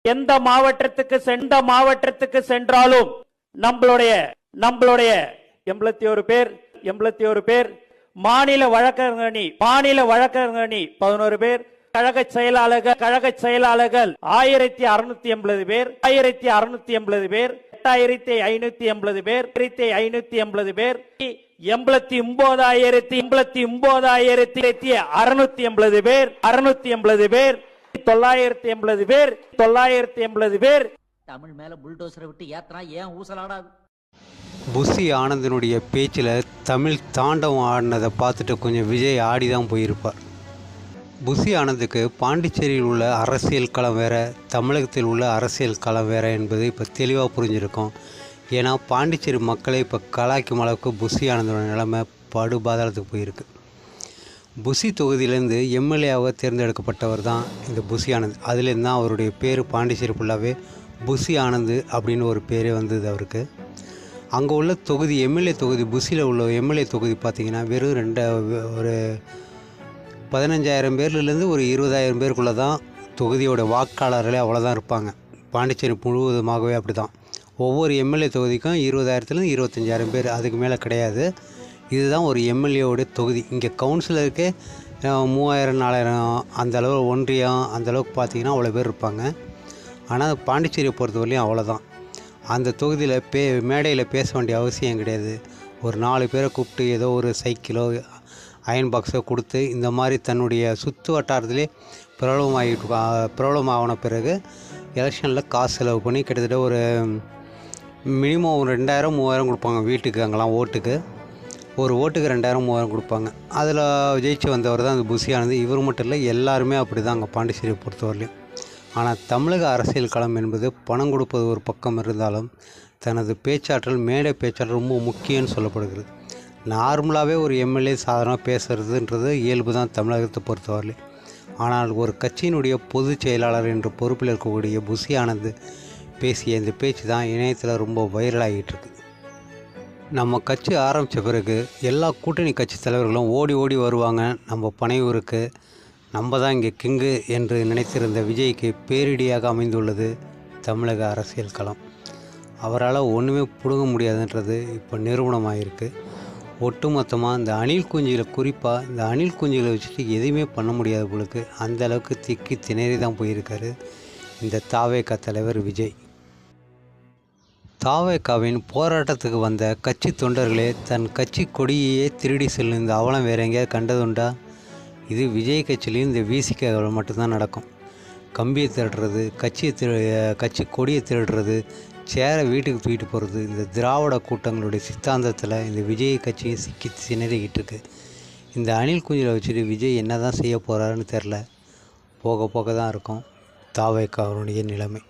எந்த மாவட்டத்துக்கு சென்றாலும் நம்மளுடைய 81 பேர், மாநில வழக்கறிஞர் அணி 11 பேர், கழக செயலாளர்கள் 1680 பேர், 8580 பேர், 8580 பேர், 8580 பேர், 89680 பேர், 980 பேர். தமிழ் மேல புல்டோசரை விட்டு ஏத்தனா ஏன் ஊசலாடாது? புஷி ஆனந்தனுடைய பேச்சில் தமிழ் தாண்டவம் ஆடினதை பார்த்துட்டு கொஞ்சம் விஜய் ஆடி தான் போயிருப்பார். புஷி ஆனந்துக்கு பாண்டிச்சேரியில் உள்ள அரசியல் களம் வேறு, தமிழகத்தில் உள்ள அரசியல் களம் வேறு என்பது இப்போ தெளிவாக புரிஞ்சிருக்கும். ஏன்னா பாண்டிச்சேரி மக்களை இப்போ கலாய்க்கும் அளவுக்கு புஷி ஆனந்தோட நிலைமை படுபாதாளத்துக்கு போயிருக்கு. புஷி தொகுதியிலேருந்து எம்எல்ஏவாக தேர்ந்தெடுக்கப்பட்டவர் தான் இந்த புஷி ஆனந்த். அதுலேருந்து தான் அவருடைய பேர் பாண்டிச்சேரி ஃபுல்லாகவே புஷி ஆனந்த் அப்படின்னு ஒரு பேரே வந்தது அவருக்கு. அங்கே உள்ள தொகுதி எம்எல்ஏ தொகுதி, புஷியில் உள்ள எம்எல்ஏ தொகுதி பார்த்திங்கன்னா வெறும் ஒரு 15,000 பேர்லேருந்து ஒரு 20,000 பேருக்குள்ளே தான் தொகுதியோட வாக்காளர்களே அவ்வளோதான் இருப்பாங்க. பாண்டிச்சேரி முழுவதுமாகவே அப்படி தான். ஒவ்வொரு எம்எல்ஏ தொகுதிக்கும் 20,000 25,000 பேர், அதுக்கு மேலே கிடையாது. இதுதான் ஒரு எம்எல்ஏவோட தொகுதி. இங்கே கவுன்சிலருக்கே 3000 4000 அந்தளவு, ஒன்றியம் அந்தளவுக்கு பார்த்திங்கன்னா அவ்வளோ பேர் இருப்பாங்க. ஆனால் பாண்டிச்சேரியை பொறுத்தவரையிலையும் அவ்வளோதான். அந்த தொகுதியில் மேடையில் பேச வேண்டிய அவசியம் கிடையாது. ஒரு 4 பேரை கூப்பிட்டு ஏதோ ஒரு சைக்கிளோ அயன் பாக்ஸோ கொடுத்து இந்த மாதிரி தன்னுடைய சுற்று வட்டாரத்திலே பிரபலமாகின பிறகு எலெக்ஷனில் காசு செலவு பண்ணி கிட்டத்தட்ட ஒரு மினிமம் ஒரு 2000 3000 கொடுப்பாங்க வீட்டுக்கு. அங்கெல்லாம் ஒரு ஓட்டுக்கு 2000 3000 கொடுப்பாங்க. அதில் ஜெயிச்சு வந்தவர் தான் அந்த புஷி ஆனந்த். இவர் மட்டும் இல்லை, எல்லாருமே அப்படி தான் அங்கே பாண்டிச்சேரியை பொறுத்தவரையிலையும். ஆனால் தமிழக அரசியல் களம் என்பது பணம் கொடுப்பது ஒரு பக்கம் இருந்தாலும் தனது பேச்சாற்றல், மேடை பேச்சாற்றல் ரொம்ப முக்கியம்னு சொல்லப்படுகிறது. நார்மலாகவே ஒரு எம்எல்ஏ சாதாரணமாக பேசுகிறதுன்றது இயல்பு தான் தமிழகத்தை பொறுத்தவரையிலும். ஆனால் ஒரு கட்சியினுடைய பொதுச் செயலாளர் என்ற பொறுப்பில் இருக்கக்கூடிய புஷி ஆனந்த் பேசிய இந்த பேச்சு தான் இணையத்தில் ரொம்ப வைரலாகிட்டு இருக்கு. நம்ம கட்சி ஆரம்பித்த பிறகு எல்லா கூட்டணி கட்சி தலைவர்களும் ஓடி ஓடி வருவாங்க நம்ம பனையூருக்கு, நம்ம தான் இங்கே கிங்கு என்று நினைத்திருந்த விஜய்க்கு பேரிடியாக அமைந்துள்ளது தமிழக அரசியல் களம். அவரால் ஒன்றுமே பிடுங்க முடியாதுன்றது இப்போ நிரூபணமாகிருக்கு. ஒட்டுமொத்தமாக இந்த அணில் குஞ்சுகளை, குறிப்பாக இந்த அணில் குஞ்சுகளை வச்சுட்டு எதுவுமே பண்ண முடியாத பொழுது அந்த அளவுக்கு திக்கி திணறி தான் போயிருக்காரு இந்த தாவேகா தலைவர் விஜய். தாவேகாவின் போராட்டத்துக்கு வந்த கட்சி தொண்டர்களே தன் கட்சி கொடியையே திருடி செல்லும் இந்த அவலம் வேற எங்கேயாவது கண்டதுண்டா? இது விஜய் கட்சியிலையும் இந்த விசிக மட்டும்தான் நடக்கும். கம்பியை திருடுறது, கட்சி கொடியை திருடுறது, சேரை வீட்டுக்கு தூக்கிட்டு போகிறது, இந்த திராவிட கூட்டங்களுடைய சித்தாந்தத்தில் இந்த விஜய் கட்சியும் சிக்கி திணறிக்கிட்டு இருக்கு. இந்த அணில் குஞ்சில் வச்சுட்டு விஜய் என்ன தான் செய்ய போகிறாருன்னு தெரில. போக போக தான் இருக்கும் தாவேகாவுடைய நிலைமை.